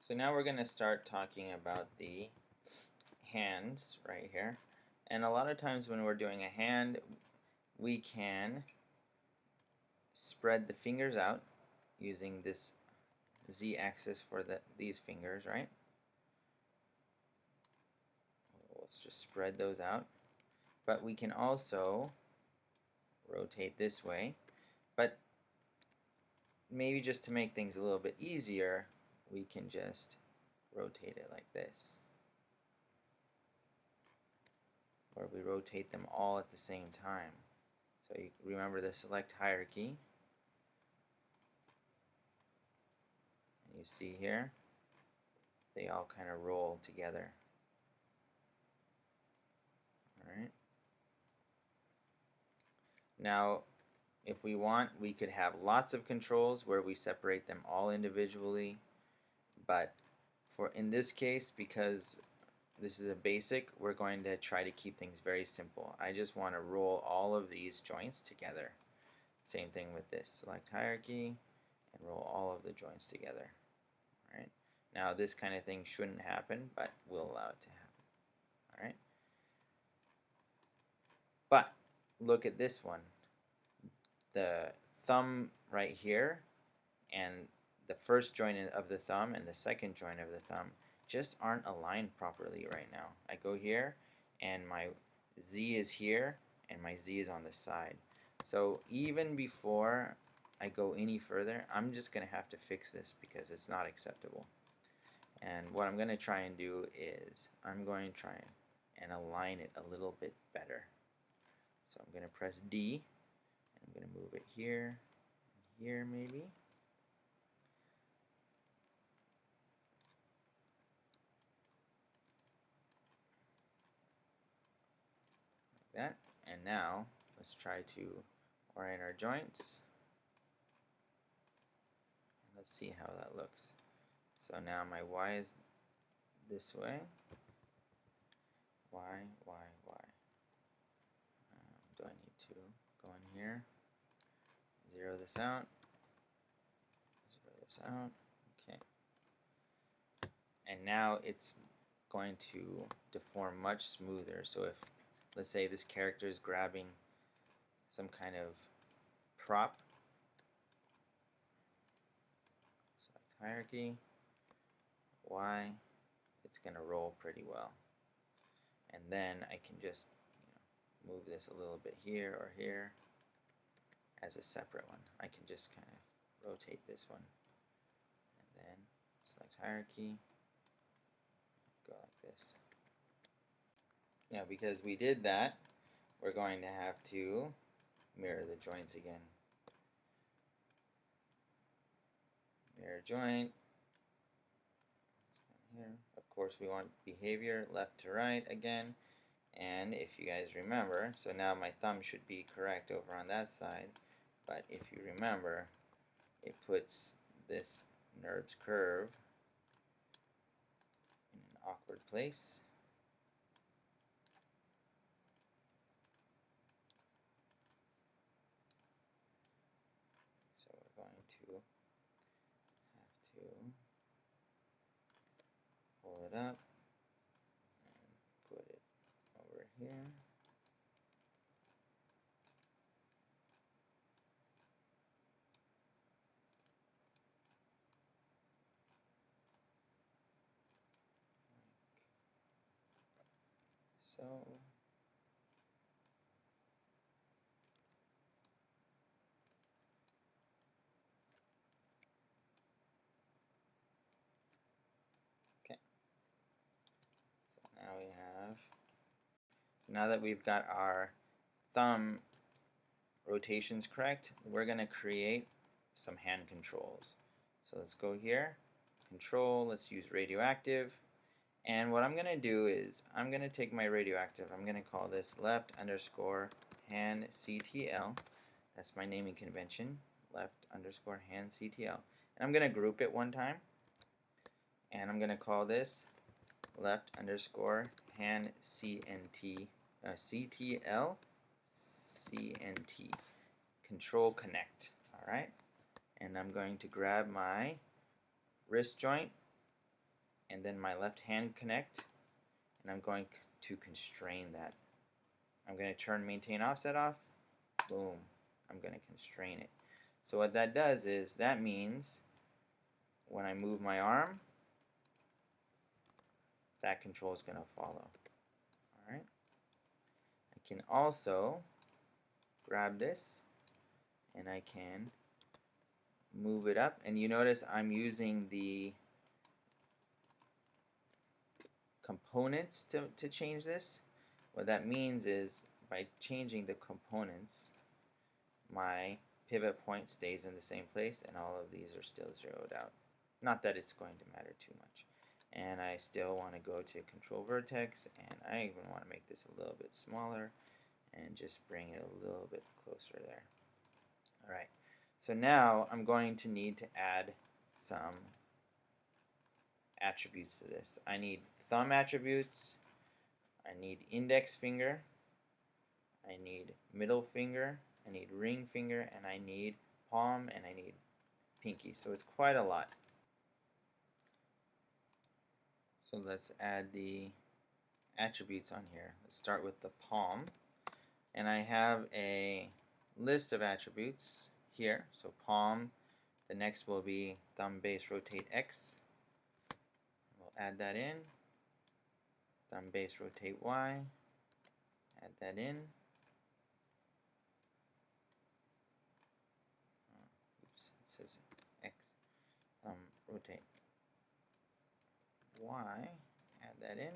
So now we're going to start talking about the hands right here. And a lot of times when we're doing a hand, we can spread the fingers out using this z-axis for these fingers, right? Let's just spread those out. But we can also rotate this way. But maybe just to make things a little bit easier, we can just rotate it like this. Or we rotate them all at the same time. So you remember the select hierarchy. And you see here, they all kind of roll together. Alright. Now, if we want, we could have lots of controls where we separate them all individually. But in this case, because this is a basic, we're going to try to keep things very simple. I just want to roll all of these joints together. Same thing with this. Select hierarchy and roll all of the joints together. All right. Now this kind of thing shouldn't happen, but we'll allow it to happen. All right. But look at this one. The thumb right here and the first joint of the thumb and the second joint of the thumb just aren't aligned properly right now. I go here and my Z is here and my Z is on the side. So even before I go any further, I'm just going to have to fix this because it's not acceptable. And what I'm going to try and do is I'm going to try and align it a little bit better. So I'm going to press D and I'm going to move it here, here maybe. That. And now let's try to orient our joints. And let's see how that looks. So now my Y is this way. Y, Y, Y. Do I need to go in here? Zero this out. Zero this out. Okay. And now it's going to deform much smoother. So if, let's say, this character is grabbing some kind of prop, select hierarchy, Y, it's going to roll pretty well. And then I can just move this a little bit here or here as a separate one. I can just kind of rotate this one and then select hierarchy, go like this. Now because we did that, we're going to have to mirror the joints again. Mirror joint. Here. Of course we want behavior left to right again. And if you guys remember, so now my thumb should be correct over on that side, but if you remember, it puts this NURBS curve in an awkward place. So we're going to have to pull it up and put it over here. So okay. So now we have, now that we've got our thumb rotations correct, we're going to create some hand controls. So let's go here, control, let's use radioactive. And what I'm going to do is I'm going to take my radioactive, I'm going to call this left underscore hand CTL. That's my naming convention, left underscore hand CTL. And I'm going to group it one time. And I'm going to call this left underscore hand CNT, CTL CNT. Control connect. Alright. And I'm going to grab my wrist joint and then my left hand connect, and I'm going to constrain that. I'm going to turn maintain offset off. Boom. I'm going to constrain it. So what that does is that means when I move my arm, that control is going to follow. Alright. I can also grab this and I can move it up, and you notice I'm using the components to change this. What that means is by changing the components, my pivot point stays in the same place and all of these are still zeroed out. Not that it's going to matter too much. And I still want to go to control vertex, and I even want to make this a little bit smaller and just bring it a little bit closer there. Alright, so now I'm going to need to add some attributes to this. I need thumb attributes, I need index finger, I need middle finger, I need ring finger, and I need palm, and I need pinky. So it's quite a lot. So let's add the attributes on here. Let's start with the palm. And I have a list of attributes here. So palm, the next will be thumb base rotate X. We'll add that in. Thumb base rotate Y. Add that in. Oops, it says X. Thumb rotate Y. Add that in.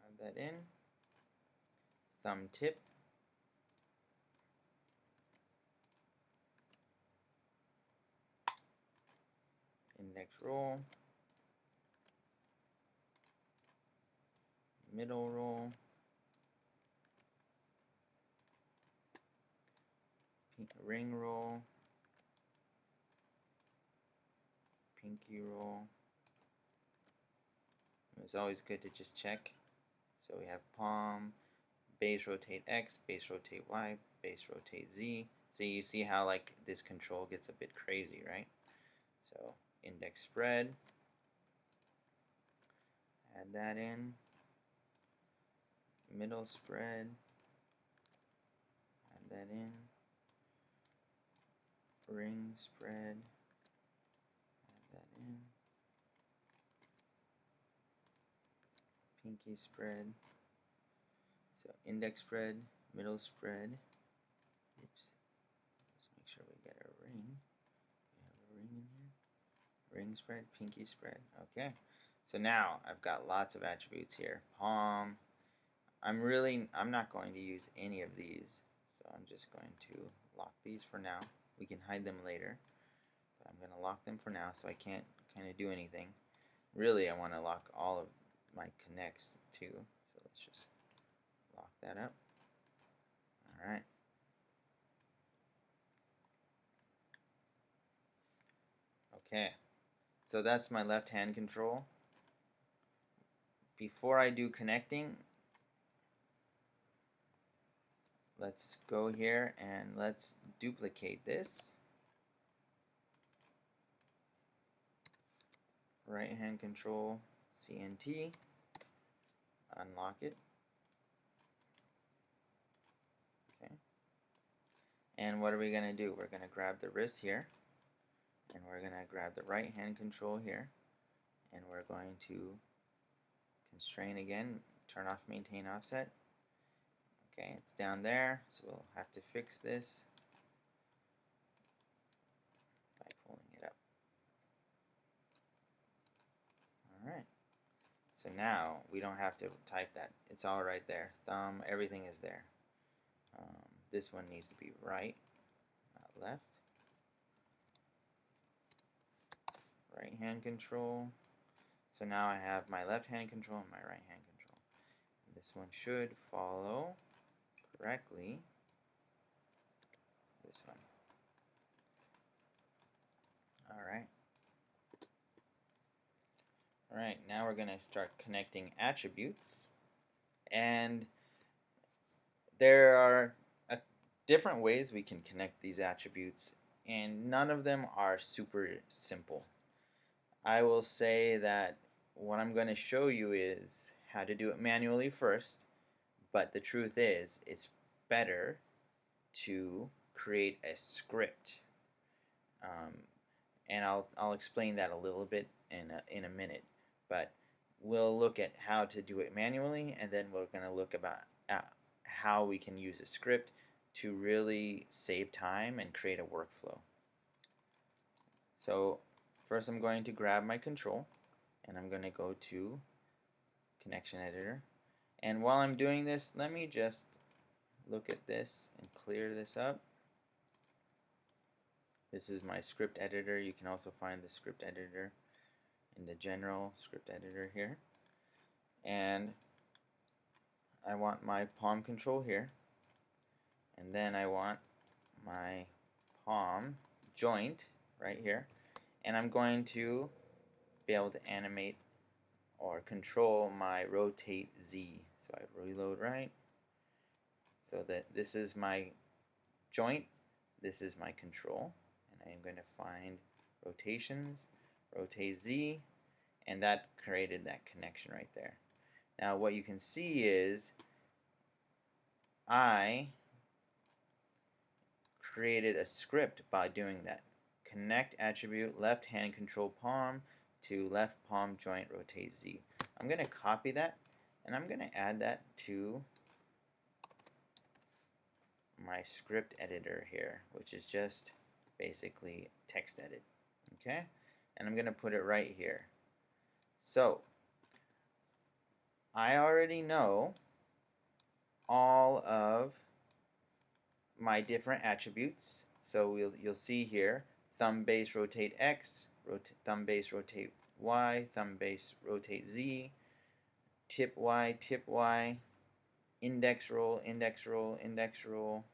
Add that in. Thumb tip. Index roll. Middle roll. Ring roll. Pinky roll. It's always good to just check. So we have palm, base rotate X, base rotate Y, base rotate Z. So you see how like this control gets a bit crazy, right? So index spread, add that in, middle spread, add that in, ring spread, add that in, pinky spread. So index spread, middle spread. Oops. Let's make sure we get a ring. We have a ring in here. Ring spread, pinky spread. Okay. So now I've got lots of attributes here. Palm. I'm not going to use any of these. So I'm just going to lock these for now. We can hide them later. But I'm going to lock them for now so I can't kind of do anything. Really, I want to lock all of my connects too. So let's just lock that up. Alright. Okay. So that's my left hand control. Before I do connecting, let's go here and let's duplicate this. Right hand control, CNT, unlock it. Okay. And what are we going to do? We're going to grab the wrist here, and we're going to grab the right hand control here, and we're going to constrain again, turn off maintain offset. Okay, it's down there, so we'll have to fix this by pulling it up. Alright, so now we don't have to type that. It's all right there. Thumb, everything is there. This one needs to be right, not left. Right hand control. So now I have my left hand control and my right hand control. And this one should follow correctly this one. Alright. Alright, now we're going to start connecting attributes. And there are different ways we can connect these attributes and none of them are super simple. I will say that what I'm going to show you is how to do it manually first, but the truth is it's better to create a script. Um, and I'll explain that a little bit in a minute. But we'll look at how to do it manually, and then we're going to look about how we can use a script to really save time and create a workflow. So first I'm going to grab my control, and I'm going to go to Connection Editor. And while I'm doing this, let me just look at this and clear this up. This is my script editor. You can also find the script editor in the general script editor here. And I want my palm control here. And then I want my palm joint right here. And I'm going to be able to animate or control my rotate Z. So I reload right. So that this is my joint, this is my control. And I'm going to find rotations, rotate Z, and that created that connection right there. Now what you can see is I created a script by doing that. Connect attribute left hand control palm to left palm joint rotate Z. I'm going to copy that and I'm going to add that to my script editor here, which is just basically text edit. Okay? And I'm going to put it right here. So I already know all of my different attributes. So you'll see here thumb base rotate X, thumb base rotate Y, thumb base rotate Z, tip Y, index roll, index roll, index roll,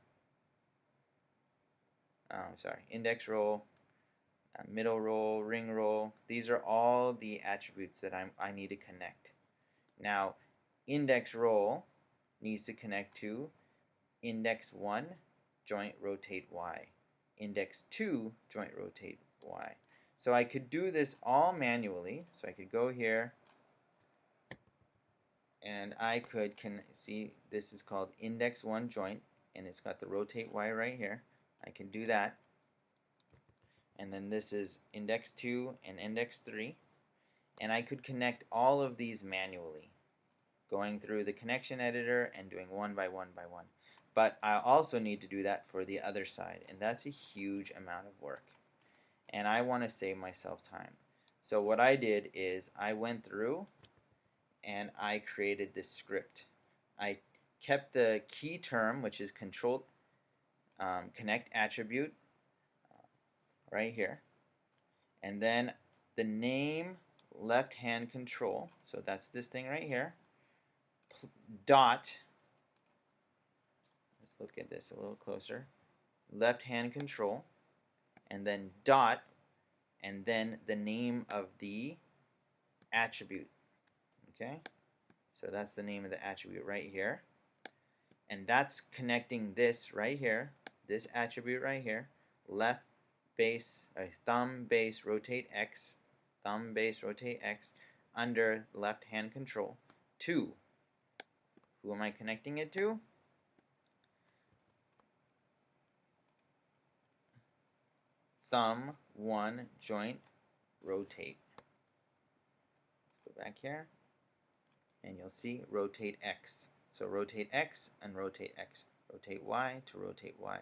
index roll, middle roll, ring roll. These are all the attributes that I need to connect. Now, index roll needs to connect to index 1, joint rotate Y, index 2, joint rotate Y. So I could do this all manually. So I could go here and I could see this is called index 1 joint and it's got the rotate Y right here. I can do that. And then this is index 2 and index 3. And I could connect all of these manually, going through the connection editor and doing one by one by one. But I also need to do that for the other side, and that's a huge amount of work. And I want to save myself time. So what I did is I went through and I created this script. I kept the key term, which is control connect attribute right here. And then the name left hand control, so that's this thing right here, dot, let's look at this a little closer, left hand control, and then dot, and then the name of the attribute. Okay, so that's the name of the attribute right here, and that's connecting this right here, this attribute right here, left base, thumb base rotate X, thumb base rotate X under left hand control to, who am I connecting it to? Thumb 1 joint rotate. Let's go back here and you'll see rotate X. So rotate X and rotate X. Rotate Y to rotate Y.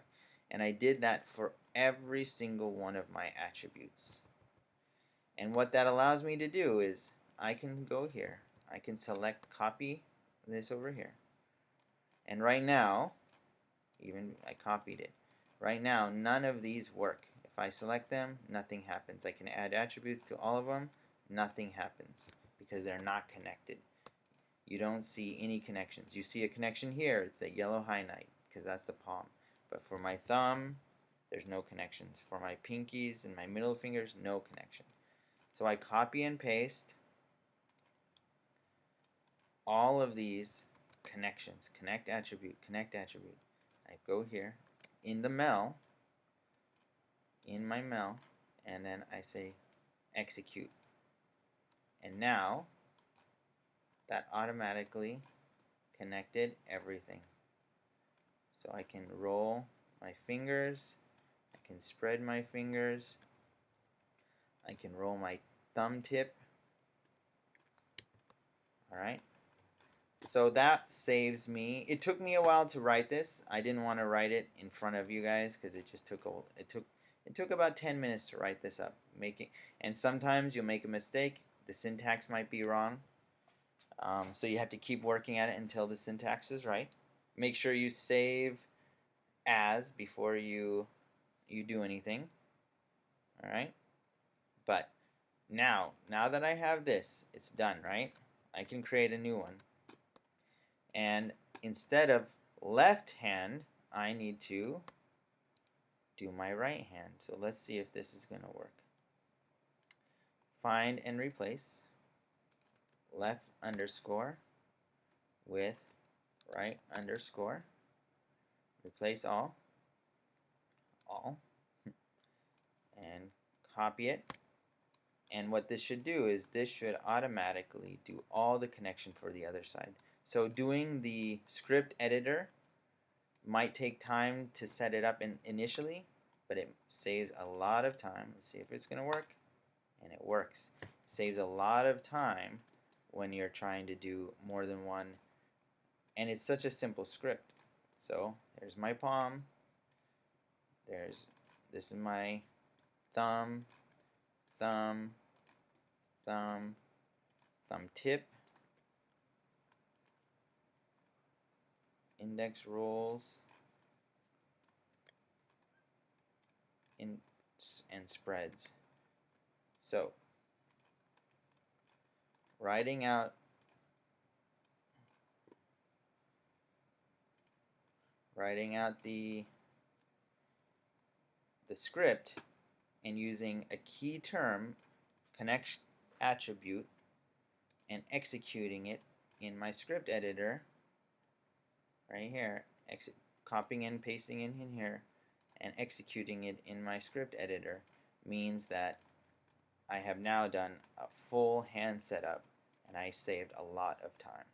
And I did that for every single one of my attributes. And what that allows me to do is I can go here. I can select copy this over here. And right now, even I copied it. Right now, none of these work. If I select them, nothing happens. I can add attributes to all of them. Nothing happens because they're not connected. You don't see any connections. You see a connection here. It's that yellow highlight because that's the palm. But for my thumb, there's no connections. For my pinkies and my middle fingers, no connection. So I copy and paste all of these connections. Connect attribute, connect attribute. I go here in the mel in my mail, and then I say execute. And now that automatically connected everything. So I can roll my fingers, I can spread my fingers, I can roll my thumb tip. Alright, so that saves me. It took me a while to write this. I didn't want to write it in front of you guys because it just took it took about 10 minutes to write this up. And sometimes you'll make a mistake. The syntax might be wrong. So you have to keep working at it until the syntax is right. Make sure you save as before you do anything. Alright? But now that I have this, it's done, right? I can create a new one. And instead of left hand, I need to do my right hand. So let's see if this is going to work. Find and replace left underscore with right underscore. Replace all. And copy it. And what this should do is this should automatically do all the connection for the other side. So doing the script editor might take time to set it up initially, but it saves a lot of time. Let's see if it's going to work. And it works. It saves a lot of time when you're trying to do more than one. And it's such a simple script. So there's my palm. This is my thumb, thumb, thumb, thumb tip, index rolls, and spreads. So writing out the script and using a key term connection attribute and executing it in my script editor right here, copying and pasting in here and executing it in my script editor means that I have now done a full hand setup and I saved a lot of time.